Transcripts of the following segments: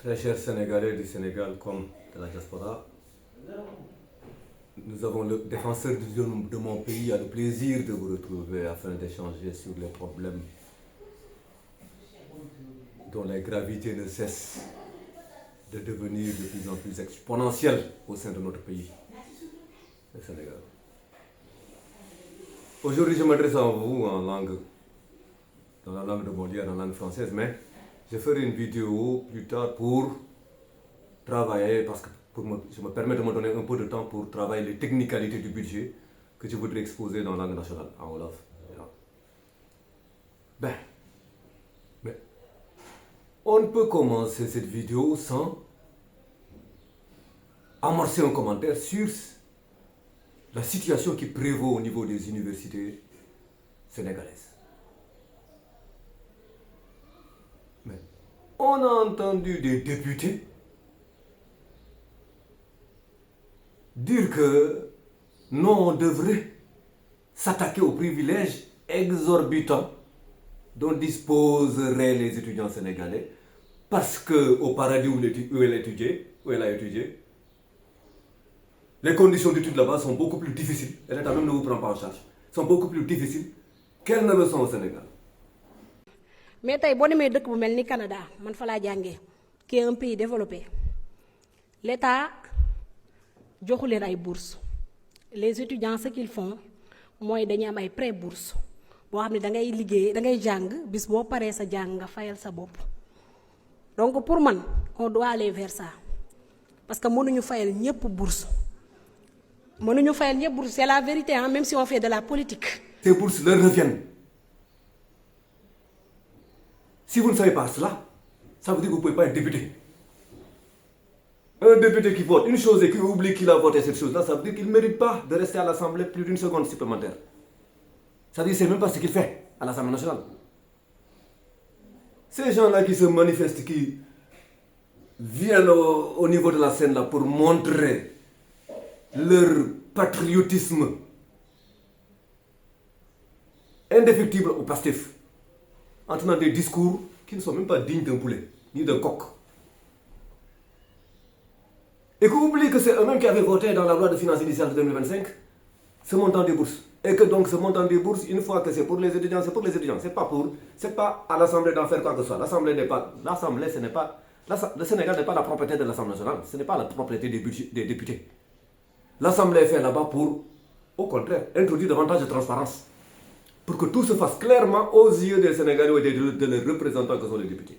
Très chers Sénégalais du Sénégal comme de la diaspora, nous avons le défenseur de mon pays a le plaisir de vous retrouver afin d'échanger sur les problèmes dont la gravité ne cesse de devenir de plus en plus exponentielle au sein de notre pays, le Sénégal. Aujourd'hui, je m'adresse à vous en langue, dans la langue de Molière, en langue française, mais je ferai une vidéo plus tard pour travailler, parce que je me permets de me donner un peu de temps pour travailler les technicalités du budget que je voudrais exposer dans la langue nationale, en Wolof. Ben, mais on ne peut commencer cette vidéo sans amorcer un commentaire sur la situation qui prévaut au niveau des universités sénégalaises. Mais on a entendu des députés dire que non, on devrait s'attaquer aux privilèges exorbitants dont disposeraient les étudiants sénégalais parce qu'au paradis où elle a étudié, les conditions d'études là-bas sont beaucoup plus difficiles, et l'État même ne vous prend pas en charge, sont beaucoup plus difficiles qu'elles ne le sont au Sénégal. Mais tey boo demee dëkk bu mel ni Canada man fa laa jàngee qui est un pays développé l'État joxu leen ay bourses les étudiants ce qu'ils font mooy dañuy am ay pré bourse boo xam ne da ngay liggéey da ngay jàng bis boo paree sa jàng nga fayal sa bopp donc pour man on doit aller vers ça parce que mënuñu fayal ñëpp bourse c'est la vérité hein, même si on fait de la politique. Ces bourses leur reviennent. Si vous ne savez pas cela, ça veut dire que vous ne pouvez pas être député. Un député qui vote une chose et qui oublie qu'il a voté cette chose-là, ça veut dire qu'il ne mérite pas de rester à l'Assemblée plus d'une seconde supplémentaire. Ça veut dire qu'il ne sait même pas ce qu'il fait à l'Assemblée nationale. Ces gens-là qui se manifestent, qui viennent au niveau de la scène là pour montrer leur patriotisme indéfectible au Pastef, en tenant des discours qui ne sont même pas dignes d'un poulet, ni d'un coq. Et qu'on oublie que c'est eux-mêmes qui avaient voté dans la loi de finances initiale de 2025 ce montant des bourses. Et que donc ce montant des bourses, une fois que c'est pour les étudiants, c'est pour les étudiants. C'est pas à l'Assemblée d'en faire quoi que ce soit. Le Sénégal n'est pas la propriété de l'Assemblée nationale. Ce n'est pas la propriété des députés. L'Assemblée est faite là-bas pour, au contraire, introduire davantage de transparence. Pour que tout se fasse clairement aux yeux des Sénégalais et de leurs représentants que sont les députés.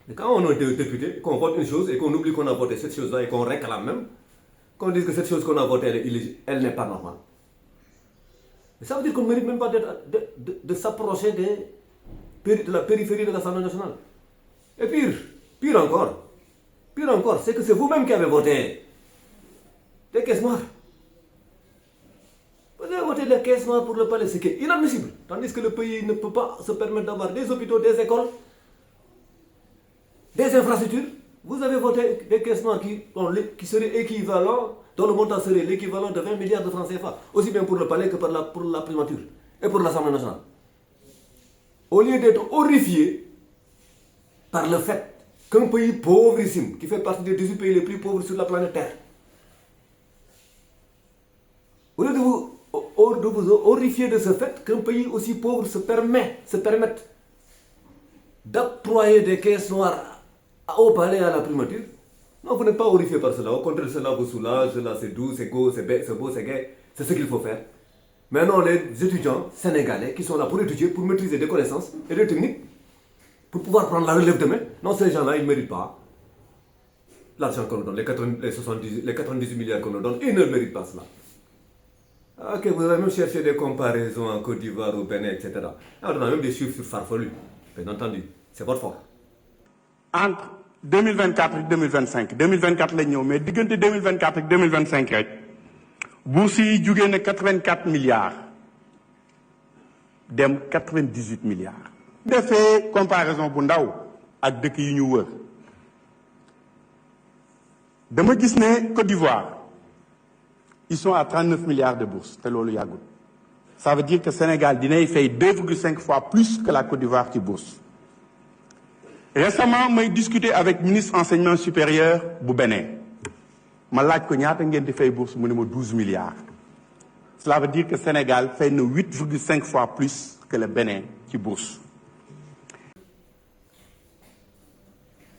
Mais quand on est député, qu'on vote une chose et qu'on oublie qu'on a voté cette chose-là et qu'on réclame même, qu'on dise que cette chose qu'on a votée, elle n'est pas normale. Mais ça veut dire qu'on ne mérite même pas de s'approcher de la périphérie de l'Assemblée nationale. Et pire encore, c'est que c'est vous-même qui avez voté des caisses noires. Vous avez voté des caisses noires pour le palais, c'est inadmissible. Tandis que le pays ne peut pas se permettre d'avoir des hôpitaux, des écoles, des infrastructures. Vous avez voté des caisses noires qui seraient équivalents, dont le montant serait l'équivalent de 20 milliards de francs CFA, aussi bien pour le palais que pour la primature et pour l'Assemblée nationale. Au lieu d'être horrifié par le fait qu'un pays pauvrissime, qui fait partie des 18 pays les plus pauvres sur la planète Terre, au lieu de vous horrifier de ce fait qu'un pays aussi pauvre se permette d'octroyer des caisses noires au palais et à la primature, non, vous n'êtes pas horrifié par cela. Au contraire, cela vous soulage, cela c'est doux, c'est beau, c'est beau, c'est gai. C'est ce qu'il faut faire. Mais non, les étudiants sénégalais qui sont là pour étudier, pour maîtriser des connaissances et des techniques, pour pouvoir prendre la relève demain, non, ces gens-là, ils ne méritent pas l'argent qu'on nous donne, les 98 milliards qu'on nous donne, ils ne méritent pas cela. Ok, vous avez même cherché des comparaisons en Côte d'Ivoire, au Bénin, etc. Alors, on a même des chiffres farfelus, bien entendu. C'est votre faute. Entre 2024 et 2025, 2024 la ñëw mais diggante 2024 et 2025 rek bourse yi jugee na 84 milliards dem 98 milliards. defee comparaison bu ndaw ak dëkk yi ñu wër dama gis ne Côte d'Ivoire ils sont à 39 milliards de bourses te loolu yàggul. Ça veut dire que Sénégal dinay fay 2,5 fois plus que la Côte d'Ivoire ci bourse. Récemment, j'ai discuté avec le ministre de l'enseignement supérieur du Bénin. Je lui ai dit que nous fait bourse 12 milliards. Cela veut dire que le Sénégal fait 8,5 fois plus que le Bénin qui bourse.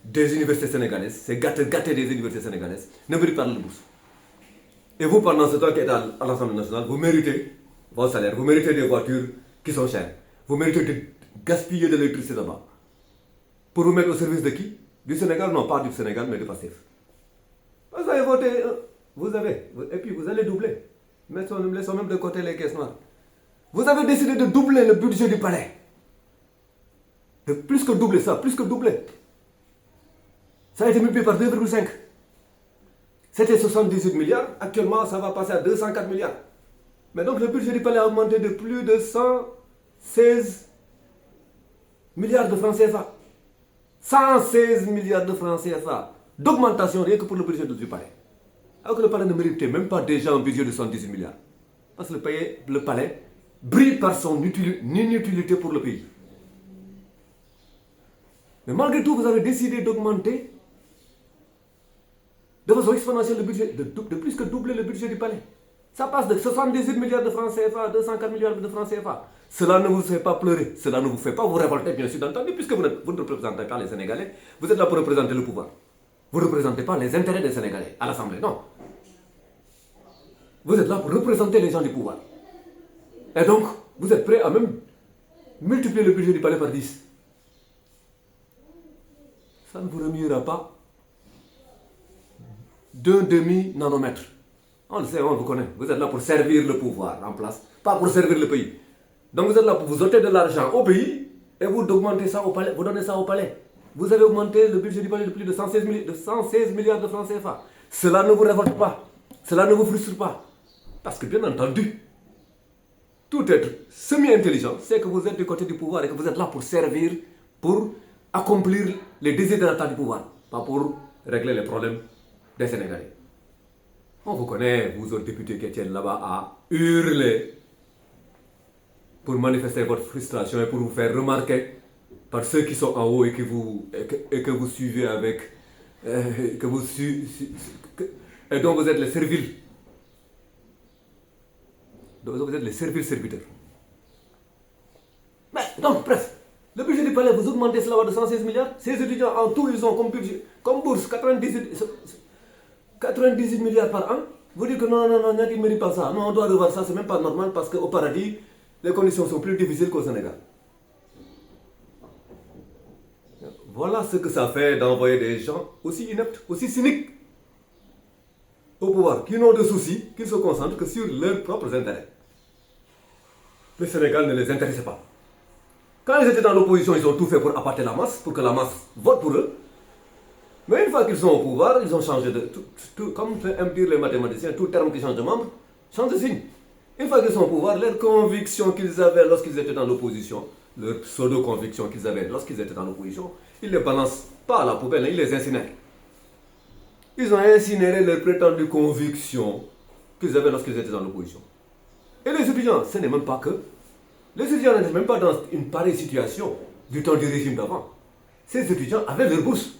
Des universités sénégalaises, c'est gâté des universités sénégalaises, ne méritent pas de bourse. Et vous, pendant ce temps qui êtes à l'Assemblée nationale, vous méritez vos salaires, vous méritez des voitures qui sont chères, vous méritez de gaspiller de l'électricité là-bas. Pour vous mettre au service de qui? Du Sénégal? Non, pas du Sénégal, mais du PASTEF. Vous avez voté, et puis vous allez doubler. Laissons même de côté les caisses noires. Vous avez décidé de doubler le budget du palais. De plus que doubler ça, plus que doubler. Ça a été multiplié par 2,5. C'était 78 milliards, actuellement ça va passer à 204 milliards. Mais donc le budget du palais a augmenté de plus de 116 milliards de francs CFA. 116 milliards de francs CFA d'augmentation rien que pour le budget du palais. Alors que le palais ne méritait même pas déjà un budget de 118 milliards. Parce que le palais brille par son inutilité pour le pays. Mais malgré tout, vous avez décidé d'augmenter de façon exponentielle le budget, de plus que doubler le budget du palais. Ça passe de 78 milliards de francs CFA à 204 milliards de francs CFA. Cela ne vous fait pas pleurer, cela ne vous fait pas vous révolter, bien sûr, d'entendre, puisque vous ne représentez pas les Sénégalais, vous êtes là pour représenter le pouvoir. Vous ne représentez pas les intérêts des Sénégalais à l'Assemblée, non. Vous êtes là pour représenter les gens du pouvoir. Et donc, vous êtes prêt à même multiplier le budget du palais par 10. Ça ne vous remuera pas d'un demi-nanomètre. On le sait, on vous connaît. Vous êtes là pour servir le pouvoir en place, pas pour servir le pays. Donc vous êtes là pour vous ôter de l'argent au pays et vous augmentez ça au palais, vous donnez ça au palais. Vous avez augmenté le budget du palais de plus de 116 milliards de francs CFA. Cela ne vous révolte pas, cela ne vous frustre pas. Parce que bien entendu, tout être semi-intelligent, c'est que vous êtes du côté du pouvoir et que vous êtes là pour servir, pour accomplir les désiderata du pouvoir, pas pour régler les problèmes des Sénégalais. On vous connaît, vous autres députés qui tiennent là-bas à hurler pour manifester votre frustration et pour vous faire remarquer par ceux qui sont en haut et que vous suivez avec... et donc vous êtes les serviles. Donc vous êtes les serviteurs. Mais donc, bref, le budget du palais, vous augmentez cela de 116 milliards. Ces étudiants en tout, ils ont comme budget, comme bourse 98 milliards par an. Vous dites que non, ils ne méritent pas ça. Non, on doit revoir ça, c'est même pas normal parce qu'au paradis, les conditions sont plus difficiles qu'au Sénégal. Voilà ce que ça fait d'envoyer des gens aussi ineptes, aussi cyniques au pouvoir, qui n'ont de soucis, qui se concentrent que sur leurs propres intérêts. Le Sénégal ne les intéressait pas. Quand ils étaient dans l'opposition, ils ont tout fait pour appâter la masse, pour que la masse vote pour eux. Mais une fois qu'ils sont au pouvoir, ils ont changé de... comme aiment dire les mathématiciens, tout terme qui change de membre, change de signe. Une fois qu'ils sont au pouvoir, leurs convictions qu'ils avaient lorsqu'ils étaient dans l'opposition, leurs pseudo-convictions qu'ils avaient lorsqu'ils étaient dans l'opposition, ils ne les balancent pas à la poubelle, ils les incinèrent. Ils ont incinéré leurs prétendues convictions qu'ils avaient lorsqu'ils étaient dans l'opposition. Et les étudiants, ce n'est même pas que... Les étudiants n'étaient même pas dans une pareille situation du temps du régime d'avant. Ces étudiants avaient leur bourse.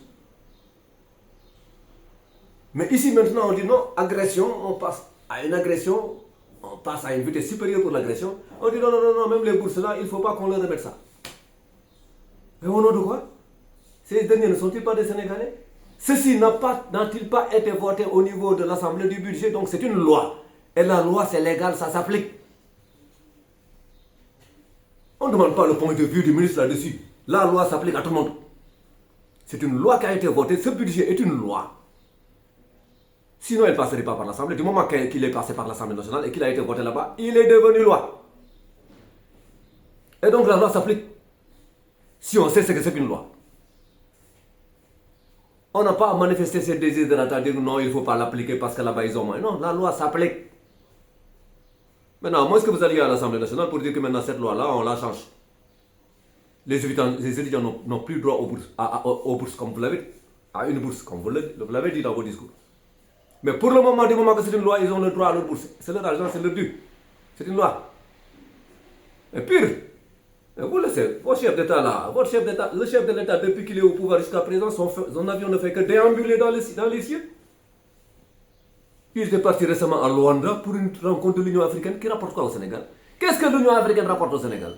Mais ici maintenant on dit non, agression, on passe à une agression, on passe à une vitesse supérieure pour l'agression. On dit non, même les bourses là, il ne faut pas qu'on leur remette ça. Mais au nom de quoi? Ces derniers ne sont-ils pas des Sénégalais? Ceci n'a-t-il pas été voté au niveau de l'Assemblée du budget? Donc c'est une loi. Et la loi c'est légal, ça s'applique. On ne demande pas le point de vue du ministre là-dessus. La loi s'applique à tout le monde. C'est une loi qui a été votée, ce budget est une loi. Sinon, elle ne passerait pas par l'Assemblée. Du moment qu'il est passé par l'Assemblée nationale et qu'il a été voté là-bas, il est devenu loi. Et donc la loi s'applique. Si on sait ce que c'est qu'une loi. On n'a pas à manifester ses désirs de dire non, il ne faut pas l'appliquer parce que là-bas ils ont moins. Non, la loi s'applique. Maintenant, moi, est-ce que vous allez à l'Assemblée nationale pour dire que maintenant cette loi-là, on la change? Les étudiants n'ont plus droit aux bourses, comme vous l'avez dit. À une bourse, comme vous l'avez dit dans vos discours. Mais pour le moment, du moment que c'est une loi, ils ont le droit à leur bourse. C'est leur argent, c'est leur dû. C'est une loi. Et pire, Et vous le savez, votre chef d'État là, le chef de l'État, depuis qu'il est au pouvoir jusqu'à présent, son avion ne fait que déambuler dans les cieux. Il était parti récemment à Luanda pour une rencontre de l'Union africaine qui rapporte quoi au Sénégal? Qu'est-ce que l'Union africaine rapporte au Sénégal?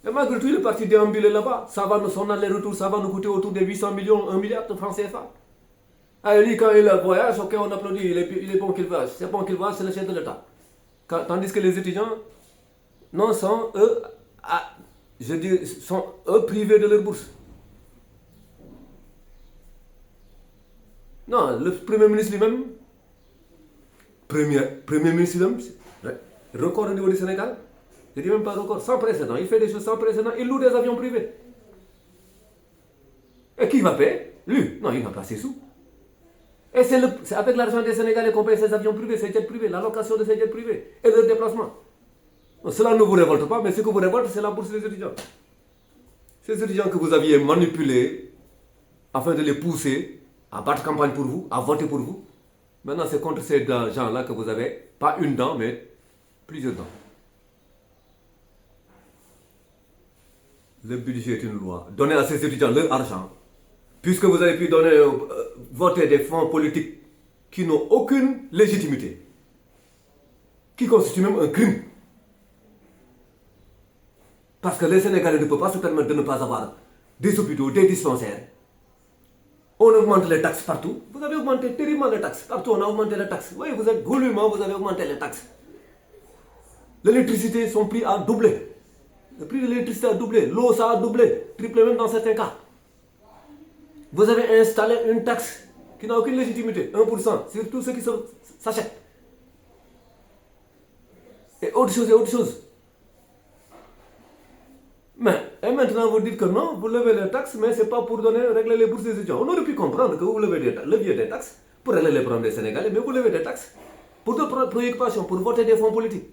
Et malgré tout, il est parti déambuler là-bas. Son aller-retour, ça va nous coûter autour de 800 millions, 1 milliard de francs CFA. Ah, lui, quand il voyage, ok, on applaudit, il est bon qu'il voyage. C'est bon qu'il voyage, c'est le chef de l'État. Tandis que les étudiants, non, sont eux, sont eux privés de leur bourse. Non, le Premier ministre lui-même, Premier ministre lui-même, record au niveau du Sénégal, je dis même pas record, sans précédent. Il fait des choses sans précédent, il loue des avions privés. Et qui va payer? Lui. Non, il va pas ses sous. Et c'est avec l'argent des Sénégalais qu'on paye ces avions privés, ces jets privés, la location de ces jets privés et leur déplacement. Non, cela ne vous révolte pas, mais ce que vous révolte, c'est la bourse des étudiants. Ces étudiants que vous aviez manipulés afin de les pousser à battre campagne pour vous, à voter pour vous. Maintenant, c'est contre ces gens-là que vous avez, pas une dent, mais plusieurs dents. Le budget est une loi. Donnez à ces étudiants leur argent, puisque vous avez pu voter des fonds politiques qui n'ont aucune légitimité, qui constituent même un crime. Parce que les Sénégalais ne peuvent pas se permettre de ne pas avoir des hôpitaux, des dispensaires. On augmente les taxes partout. Vous avez augmenté terriblement les taxes. Partout, on a augmenté les taxes. Oui, vous êtes goulûment, vous avez augmenté les taxes. L'électricité, son prix a doublé. Le prix de l'électricité a doublé. L'eau, ça a doublé. Triplé même dans certains cas. Vous avez installé une taxe qui n'a aucune légitimité. 1% sur tout ce qui s'achète. Et autre chose. Et maintenant, vous dites que non, vous levez les taxes, mais ce n'est pas pour régler les bourses des étudiants. On aurait pu comprendre que vous leviez des taxes pour régler les problèmes des Sénégalais, mais vous levez des taxes pour d'autres préoccupations, pour voter des fonds politiques.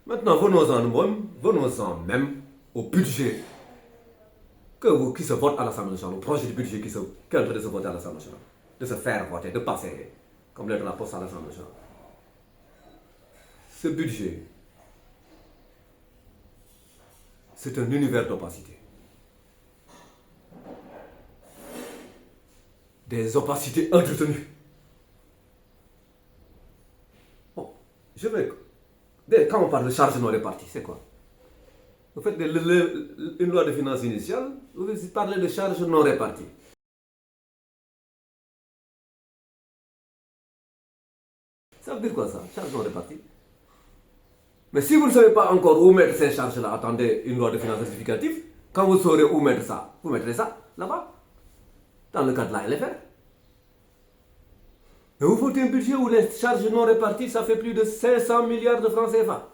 Maintenant, venons-en même au budget qui se vote à l'Assemblée nationale, au projet de budget qui est en train de se voter à l'Assemblée nationale, de se faire voter, de passer comme lettre de la poste à l'Assemblée nationale. Ce budget, c'est un univers d'opacité. Des opacités entretenues. Bon, quand on parle de charges non réparties, c'est quoi? Vous faites une loi de finances initiale, vous parlez de charges non réparties. Ça veut dire quoi ça, charges non réparties? Mais si vous ne savez pas encore où mettre ces charges-là, attendez une loi de finances rectificative. Quand vous saurez où mettre ça, vous mettrez ça là-bas, dans le cadre de la LFR. Mais vous faites un budget où les charges non réparties, ça fait plus de 500 milliards de francs CFA.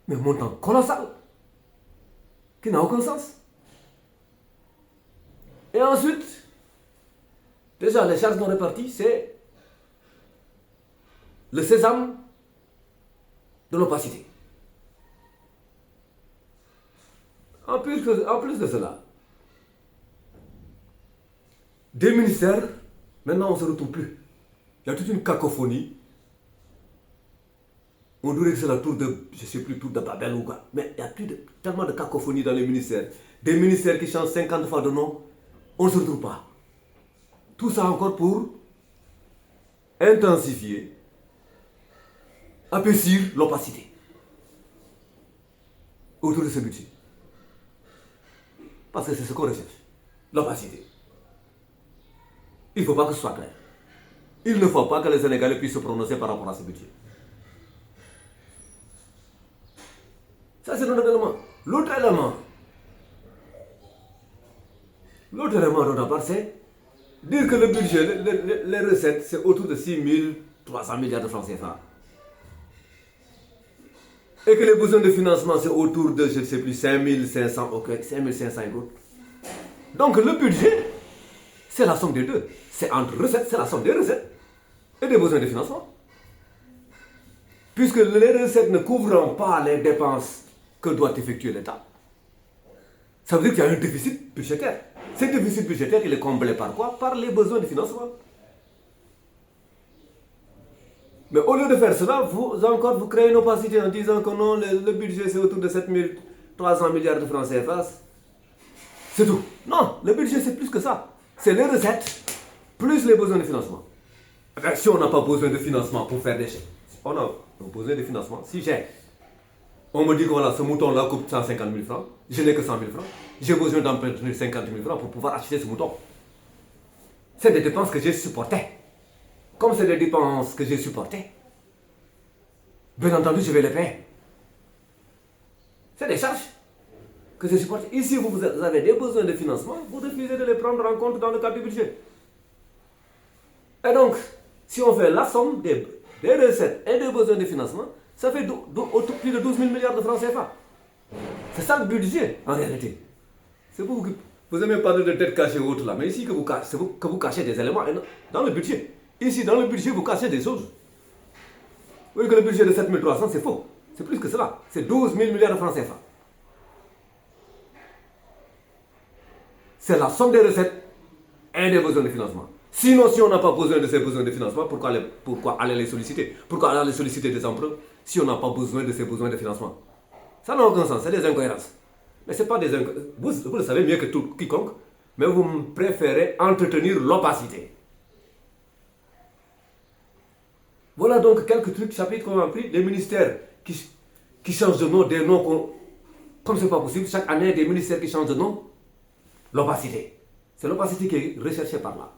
Mais un montant colossal, qui n'a aucun sens. Et ensuite, déjà les charges non réparties, c'est le sésame de l'opacité. En plus de cela, des ministères, maintenant on ne se retrouve plus. Il y a toute une cacophonie. On dirait que c'est la tour de, je ne sais plus, tour de Babel ou quoi. Mais il y a tellement de cacophonie dans les ministères. Des ministères qui changent 50 fois de nom, on ne se retrouve pas. Tout ça encore pour intensifier, épaissir l'opacité autour de ce budget. Parce que c'est ce qu'on recherche, l'opacité. Il ne faut pas que ce soit clair. Il ne faut pas que les Sénégalais puissent se prononcer par rapport à ce budget. Ça, c'est notre élément. L'autre élément dont on parle, c'est dire que le budget, les recettes, c'est autour de 6 300 milliards de francs CFA. Et que les besoins de financement, c'est autour de, je ne sais plus, 5500, ok, 5500 et autres. Donc le budget, c'est la somme des deux. C'est entre recettes, c'est la somme des recettes et des besoins de financement. Puisque les recettes ne couvrant pas les dépenses que doit effectuer l'État, ça veut dire qu'il y a un déficit budgétaire. Ce déficit budgétaire, il est comblé par quoi? Par les besoins de financement. Mais au lieu de faire cela, vous créez une opacité en disant que non, le budget c'est autour de 7300 milliards de francs CFA. C'est tout. Non, le budget c'est plus que ça. C'est les recettes plus les besoins de financement. Si on n'a pas besoin de financement pour faire des chèques, on a besoin de financement. Si on me dit que voilà, ce mouton-là coûte 150 000 francs, je n'ai que 100 000 francs, j'ai besoin d'emprunter 50 000 francs pour pouvoir acheter ce mouton. C'est des dépenses que j'ai supportées. Comme c'est des dépenses que j'ai supportées, bien entendu, je vais les payer. C'est des charges que j'ai supportées. Ici, vous avez des besoins de financement, vous refusez de les prendre en compte dans le cadre du budget. Et donc, si on fait la somme des recettes et des besoins de financement, ça fait plus de 12 000 milliards de francs CFA. C'est ça le budget, en réalité. C'est vous qui... Vous aimez parler de tête cachée ou autre là, mais ici c'est vous que vous cachez des éléments dans le budget. Ici, dans le budget, vous cachez des choses. Vous voyez que le budget de 7 300, c'est faux. C'est plus que cela. C'est 12 000 milliards de francs CFA. C'est la somme des recettes et des besoins de financement. Sinon, si on n'a pas besoin de ces besoins de financement, pourquoi aller les solliciter? Pourquoi aller solliciter des emprunts si on n'a pas besoin de ces besoins de financement? Ça n'a aucun sens, c'est des incohérences. Mais ce n'est pas des incohérences. Vous le savez mieux que quiconque, mais vous préférez entretenir l'opacité. Voilà donc quelques chapitres qu'on a pris. Les ministères qui changent de nom, des noms comme ce n'est pas possible, chaque année, des ministères qui changent de nom, l'opacité. C'est l'opacité qui est recherchée par là.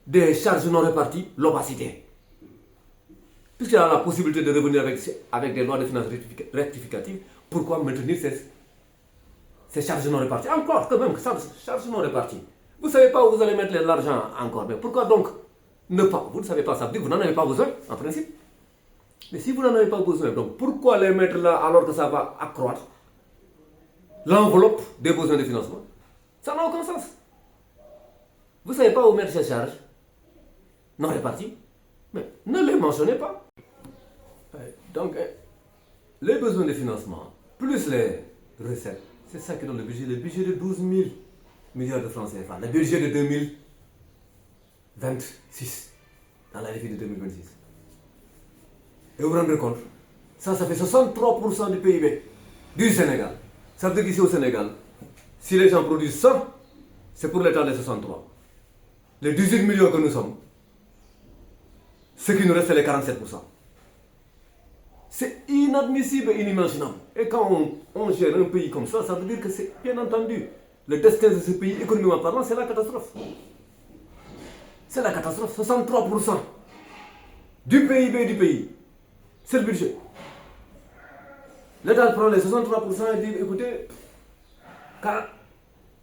Des charges non réparties, l'opacité. Puisqu'il y a la possibilité de revenir avec des lois de finances rectificatives, pourquoi maintenir ces charges non réparties? Encore, quand même, charges non réparties. Vous ne savez pas où vous allez mettre l'argent encore. Mais pourquoi donc ne pas? Vous ne savez pas, ça veut dire que vous n'en avez pas besoin, en principe. Mais si vous n'en avez pas besoin, donc pourquoi les mettre là alors que ça va accroître l'enveloppe des besoins de financement? Ça n'a aucun sens. Vous ne savez pas où mettre ces charges non réparties, mais ne les mentionnez pas. Donc, les besoins de financement, plus les recettes, c'est ça qui donne le budget de 12 000 milliards de francs CFA, le budget de 2026, dans la défi de 2026. Et vous vous rendez compte, ça fait 63% du PIB du Sénégal. Ça veut dire qu'ici au Sénégal, si les gens produisent 100, c'est pour l'état de 63. Les 18 millions que nous sommes, ce qui nous reste, c'est les 47%. C'est inadmissible et inimaginable. Et quand on gère un pays comme ça veut dire que c'est, bien entendu, le destin de ce pays, économiquement parlant, c'est la catastrophe. C'est la catastrophe. 63% du PIB du pays, c'est le budget. L'État prend les 63% et dit, écoutez,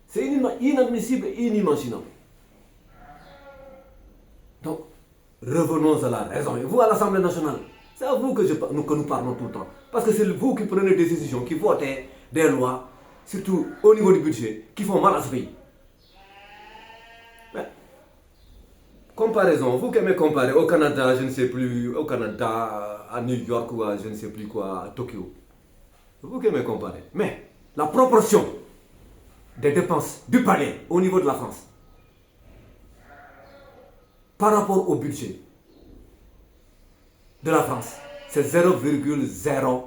c'est inadmissible et inimaginable. Donc, revenons à la raison. Et vous, à l'Assemblée nationale, c'est à vous que nous parlons tout le temps. Parce que c'est vous qui prenez des décisions, qui votez des lois, surtout au niveau du budget, qui font mal à ce pays. Mais, comparaison, vous qui aimez comparer au Canada, je ne sais plus, au Canada, à New York ou à je ne sais plus quoi, à Tokyo. Vous qui aimez comparer. Mais, la proportion des dépenses du palais au niveau de la France, par rapport au budget de la France, c'est 0,012%.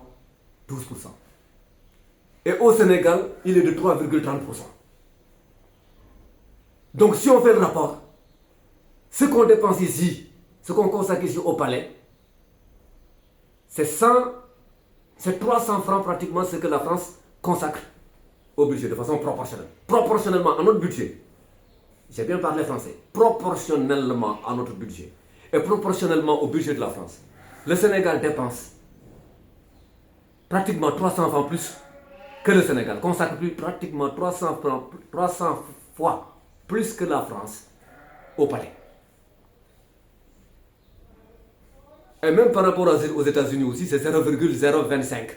Et au Sénégal, il est de 3,30%. Donc si on fait le rapport, ce qu'on dépense ici, ce qu'on consacre ici au palais, c'est 300 francs pratiquement ce que la France consacre au budget de façon proportionnelle. Proportionnellement à notre budget. J'ai bien parlé français. Proportionnellement à notre budget et proportionnellement au budget de la France, le Sénégal dépense pratiquement 300 francs plus que le Sénégal, consacre pratiquement 300 fois plus que la France au palais. Et même par rapport aux États-Unis aussi, c'est 0,025%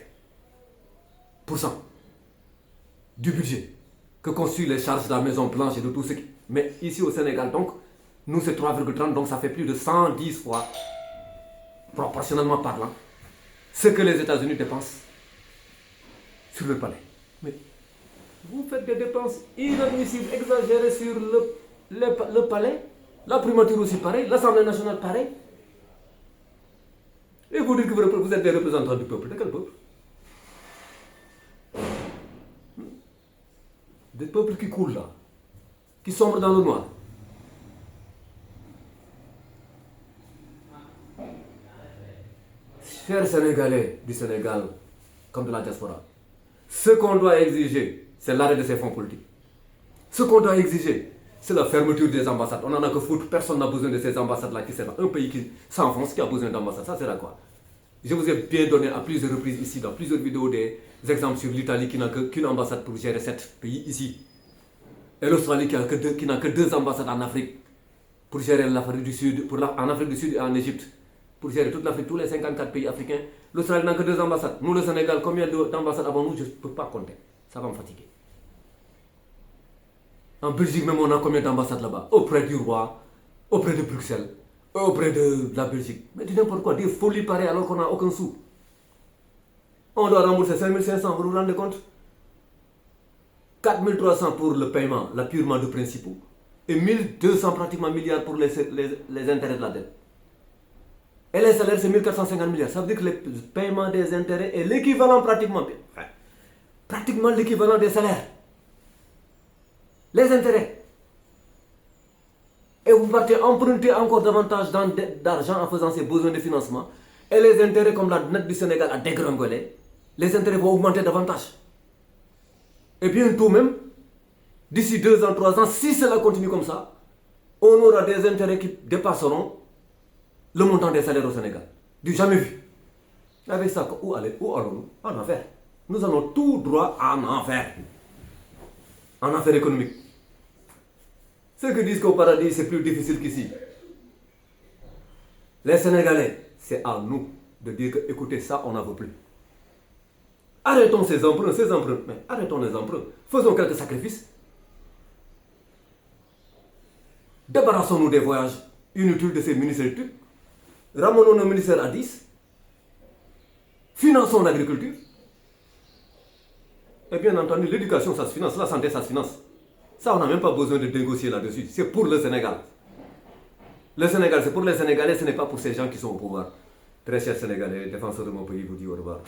du budget que constituent les charges de la Maison Blanche et de tout ce qui... Mais ici au Sénégal, donc, nous c'est 3,30, donc ça fait plus de 110 fois, proportionnellement parlant, ce que les États-Unis dépensent sur le palais. Mais vous faites des dépenses inadmissibles, exagérées sur le palais, la primature aussi pareil, l'Assemblée nationale pareil. Et vous dites que vous êtes des représentants du peuple. De quel peuple? Des peuples qui coulent là, qui sombrent dans le noir. Chers Sénégalais du Sénégal, comme de la diaspora, ce qu'on doit exiger, c'est l'arrêt de ces fonds politiques. Ce qu'on doit exiger, c'est la fermeture des ambassades. On n'en a que foutre, personne n'a besoin de ces ambassades-là qui servent. Un pays qui s'enfonce, qui a besoin d'ambassades, ça sert à quoi? Je vous ai bien donné à plusieurs reprises ici, dans plusieurs vidéos, des exemples sur l'Italie qui n'a qu'une ambassade pour gérer 7 pays ici. Et l'Australie qui n'a que 2 ambassades en Afrique pour gérer l'Afrique du Sud, en Afrique du Sud et en Égypte. Pour gérer toute l'Afrique, tous les 54 pays africains. L'Australie n'a que 2 ambassades. Nous, le Sénégal, combien d'ambassades avons-nous? Je ne peux pas compter. Ça va me fatiguer. En Belgique, même, on a combien d'ambassades là-bas? Auprès du roi, auprès de Bruxelles, auprès de la Belgique. Mais dis n'importe quoi, des folies pareilles alors qu'on n'a aucun sou. On doit rembourser 5500, vous vous rendez compte? 4300 pour le paiement, l'appurement de principaux, et 1200 pratiquement milliards pour les intérêts de la dette. Et les salaires, c'est 1450 milliards. Ça veut dire que le paiement des intérêts est l'équivalent pratiquement l'équivalent des salaires. Les intérêts. Et vous partez emprunter encore davantage d'argent en faisant ces besoins de financement. Et les intérêts, comme la dette du Sénégal a dégringolé, les intérêts vont augmenter davantage. Et bientôt même, d'ici 2 ans, 3 ans, si cela continue comme ça, on aura des intérêts qui dépasseront le montant des salaires au Sénégal. Du jamais vu. Avec ça, où allons-nous? En enfer. Nous allons tout droit en enfer. En affaires économiques. Ceux qui disent qu'au paradis, c'est plus difficile qu'ici. Les Sénégalais, c'est à nous de dire que, écoutez, ça, on n'en veut plus. Arrêtons ces emprunts, mais arrêtons les emprunts. Faisons quelques sacrifices. Débarrassons-nous des voyages inutiles de ces ministères turcs. Ramenons nos ministères à 10. Finançons l'agriculture. Et bien entendu, l'éducation, ça se finance. La santé, ça se finance. Ça, on n'a même pas besoin de négocier là-dessus. C'est pour le Sénégal. Le Sénégal, c'est pour les Sénégalais, ce n'est pas pour ces gens qui sont au pouvoir. Très chers Sénégalais, défenseurs de mon pays, vous dis au revoir.